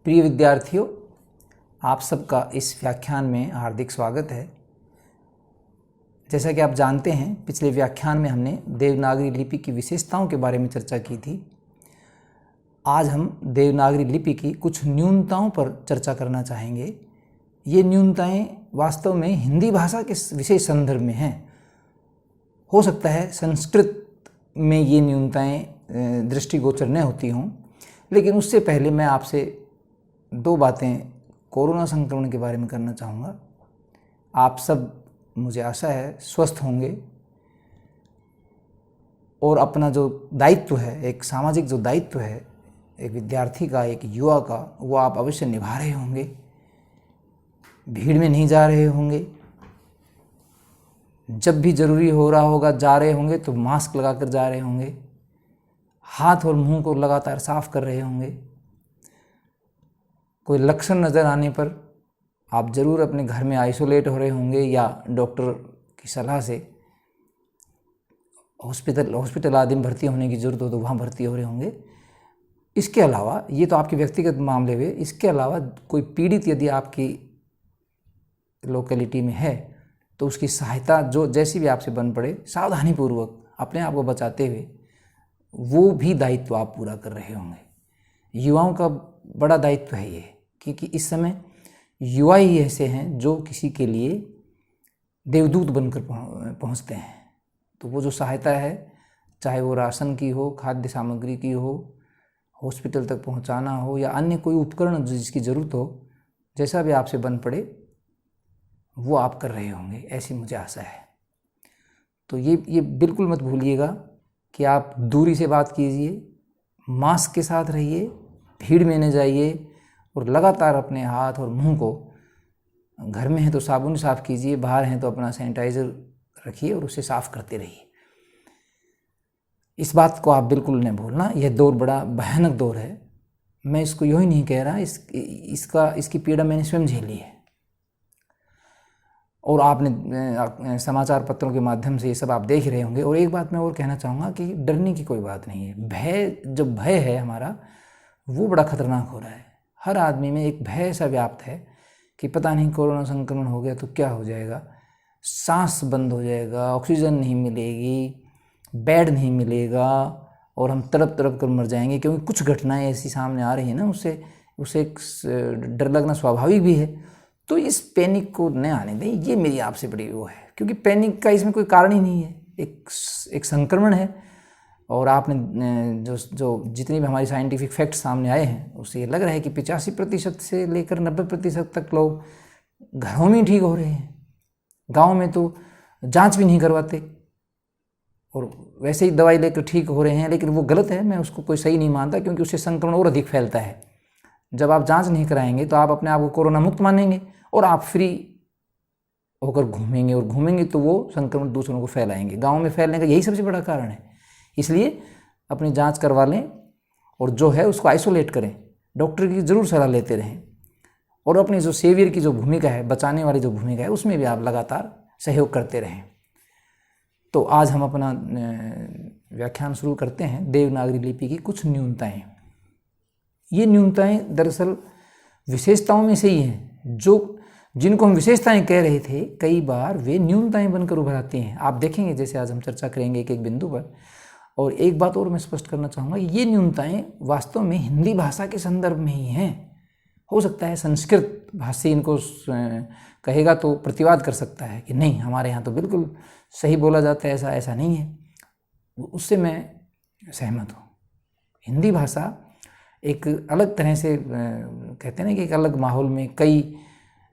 प्रिय विद्यार्थियों, आप सबका इस व्याख्यान में हार्दिक स्वागत है। जैसा कि आप जानते हैं, पिछले व्याख्यान में हमने देवनागरी लिपि की विशेषताओं के बारे में चर्चा की थी। आज हम देवनागरी लिपि की कुछ न्यूनताओं पर चर्चा करना चाहेंगे। ये न्यूनताएं वास्तव में हिंदी भाषा के विशेष संदर्भ में हैं। हो सकता है संस्कृत में ये न्यूनताएं दृष्टिगोचर न होती हों, लेकिन उससे पहले मैं आपसे दो बातें कोरोना संक्रमण के बारे में करना चाहूँगा। आप सब, मुझे आशा है, स्वस्थ होंगे और अपना जो दायित्व है, एक सामाजिक जो दायित्व है एक विद्यार्थी का, एक युवा का, वो आप अवश्य निभा रहे होंगे। भीड़ में नहीं जा रहे होंगे, जब भी ज़रूरी हो रहा होगा जा रहे होंगे तो मास्क लगाकर जा रहे होंगे, हाथ और मुंह को लगातार साफ कर रहे होंगे। कोई लक्षण नज़र आने पर आप ज़रूर अपने घर में आइसोलेट हो रहे होंगे या डॉक्टर की सलाह से हॉस्पिटल आदि में भर्ती होने की ज़रूरत हो तो वहाँ भर्ती हो रहे होंगे। इसके अलावा, ये तो आपके व्यक्तिगत मामले हुए, इसके अलावा कोई पीड़ित यदि आपकी लोकेलिटी में है तो उसकी सहायता जो जैसी भी आपसे बन पड़े, सावधानीपूर्वक अपने आप को बचाते हुए, वो भी दायित्व आप पूरा कर रहे होंगे। युवाओं का बड़ा दायित्व है ये, क्योंकि इस समय युवा ही ऐसे हैं जो किसी के लिए देवदूत बनकर पहुंचते हैं। तो वो जो सहायता है, चाहे वो राशन की हो, खाद्य सामग्री की हो, हॉस्पिटल तक पहुंचाना हो या अन्य कोई उपकरण जिसकी ज़रूरत हो, जैसा भी आपसे बन पड़े वो आप कर रहे होंगे, ऐसी मुझे आशा है। तो ये बिल्कुल मत भूलिएगा कि आप दूरी से बात कीजिए, मास्क के साथ रहिए, भीड़ में न जाइए और लगातार अपने हाथ और मुंह को, घर में हैं तो साबुन साफ़ कीजिए, बाहर हैं तो अपना सैनिटाइज़र रखिए और उसे साफ़ करते रहिए। इस बात को आप बिल्कुल न भूलना। यह दौर बड़ा भयानक दौर है। मैं इसको यूँ ही नहीं कह रहा, इसकी पीड़ा मैंने स्वयं झेली है और आपने समाचार पत्रों के माध्यम से ये सब आप देख रहे होंगे। और एक बात मैं और कहना चाहूँगा कि डरने की कोई बात नहीं है। भय है हमारा, वो बड़ा खतरनाक हो रहा है। हर आदमी में एक भय ऐसा व्याप्त है कि पता नहीं कोरोना संक्रमण हो गया तो क्या हो जाएगा, सांस बंद हो जाएगा, ऑक्सीजन नहीं मिलेगी, बेड नहीं मिलेगा और हम तड़प तड़प कर मर जाएंगे। क्योंकि कुछ घटनाएं ऐसी सामने आ रही हैं ना, उसे एक डर लगना स्वाभाविक भी है। तो इस पैनिक को न आने दें, ये मेरी आपसे बड़ी वो है, क्योंकि पैनिक का इसमें कोई कारण ही नहीं है। एक संक्रमण है और आपने जो जितनी भी हमारी साइंटिफिक फैक्ट सामने आए हैं, उससे ये लग रहा है कि 85% से लेकर 90% तक लोग घरों में ठीक हो रहे हैं। गांव में तो जांच भी नहीं करवाते और वैसे ही दवाई लेकर ठीक हो रहे हैं, लेकिन वो गलत है। मैं उसको कोई सही नहीं मानता, क्योंकि उससे संक्रमण और अधिक फैलता है। जब आप जांच नहीं कराएंगे तो आप अपने आप को कोरोना मुक्त मानेंगे और आप फ्री होकर घूमेंगे तो वो संक्रमण दूसरों को फैलाएंगे। गाँव में फैलने का यही सबसे बड़ा कारण है। इसलिए अपनी जांच करवा लें और जो है उसको आइसोलेट करें, डॉक्टर की ज़रूर सलाह लेते रहें और अपनी जो सेवियर की जो भूमिका है, बचाने वाली जो भूमिका है, उसमें भी आप लगातार सहयोग करते रहें। तो आज हम अपना व्याख्यान शुरू करते हैं। देवनागरी लिपि की कुछ न्यूनताएं। ये न्यूनताएं दरअसल विशेषताओं में से ही हैं। जिनको हम विशेषताएं कह रहे थे, कई बार वे न्यूनताएं बनकर उभर आती हैं। आप देखेंगे, जैसे आज हम चर्चा करेंगे एक एक बिंदु पर। और एक बात और मैं स्पष्ट करना चाहूँगा, ये न्यूनताएं वास्तव में हिंदी भाषा के संदर्भ में ही हैं। हो सकता है संस्कृत भाषी इनको कहेगा तो प्रतिवाद कर सकता है कि नहीं, हमारे यहाँ तो बिल्कुल सही बोला जाता है, ऐसा नहीं है। उससे मैं सहमत हूँ। हिंदी भाषा एक अलग तरह से, कहते हैं ना कि एक अलग माहौल में कई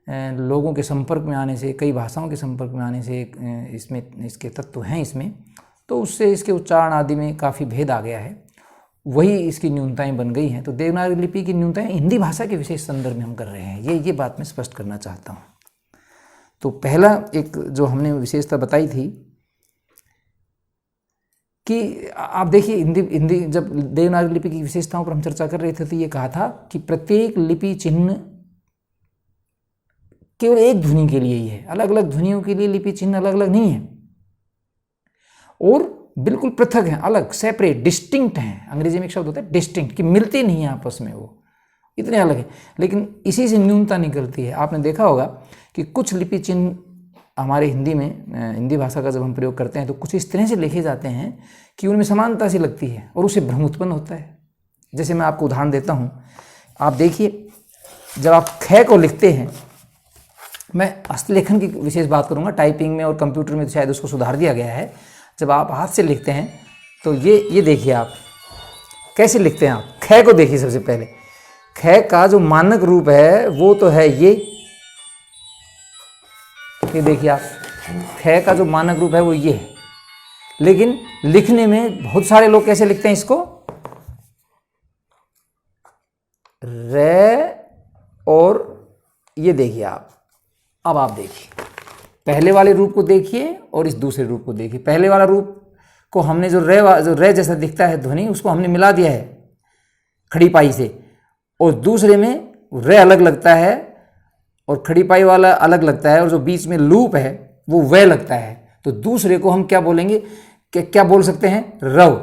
लोगों के संपर्क में आने से, कई भाषाओं के संपर्क में आने से इसमें इसके तत्व हैं इसमें, तो उससे इसके उच्चारण आदि में काफ़ी भेद आ गया है। वही इसकी न्यूनताएं बन गई हैं। तो देवनागरी लिपि की न्यूनताएं हिंदी भाषा के विशेष संदर्भ में हम कर रहे हैं। ये बात मैं स्पष्ट करना चाहता हूँ। तो पहला एक जो हमने विशेषता बताई थी कि आप देखिए, हिंदी जब देवनागरी लिपि की विशेषताओं पर हम चर्चा कर रहे थे तो ये कहा था कि प्रत्येक लिपि चिन्ह केवल एक ध्वनि के लिए ही है। अलग अलग ध्वनियों के लिए लिपि चिन्ह अलग अलग नहीं है और बिल्कुल पृथक हैं, अलग, सेपरेट, डिस्टिंक्ट हैं। अंग्रेजी में एक शब्द होता है डिस्टिंक्ट, कि मिलते नहीं हैं आपस में वो। इतने अलग है, लेकिन इसी से न्यूनता निकलती है। आपने देखा होगा कि कुछ लिपि चिन्ह हमारे हिंदी में, हिंदी भाषा का जब हम प्रयोग करते हैं तो कुछ इस तरह से लिखे जाते हैं कि उनमें समानता सी लगती है और उससे भ्रम उत्पन्न होता है। जैसे मैं आपको उदाहरण देता हूँ, आप देखिए, जब आप ख को लिखते हैं, मैं हस्तलेखन की विशेष बात करूँगा, टाइपिंग में और कंप्यूटर में तो शायद उसको सुधार दिया गया है। जब आप हाथ से लिखते हैं तो ये देखिए आप कैसे लिखते हैं। आप ख को देखिए, सबसे पहले ख का जो मानक रूप है वो तो है ये देखिए आप, ख का जो मानक रूप है वो ये है, लेकिन लिखने में बहुत सारे लोग कैसे लिखते हैं इसको, रे, और ये देखिए आप। अब आप देखिए, पहले वाले रूप को देखिए और इस दूसरे रूप को देखिए। पहले वाला रूप को हमने जो रे जैसा दिखता है ध्वनि, उसको हमने मिला दिया है खड़ी पाई से, और दूसरे में रे अलग लगता है और खड़ी पाई वाला अलग लगता है, और जो बीच में लूप है वो वे लगता है। तो दूसरे को हम क्या बोलेंगे, क्या बोल सकते हैं, रव।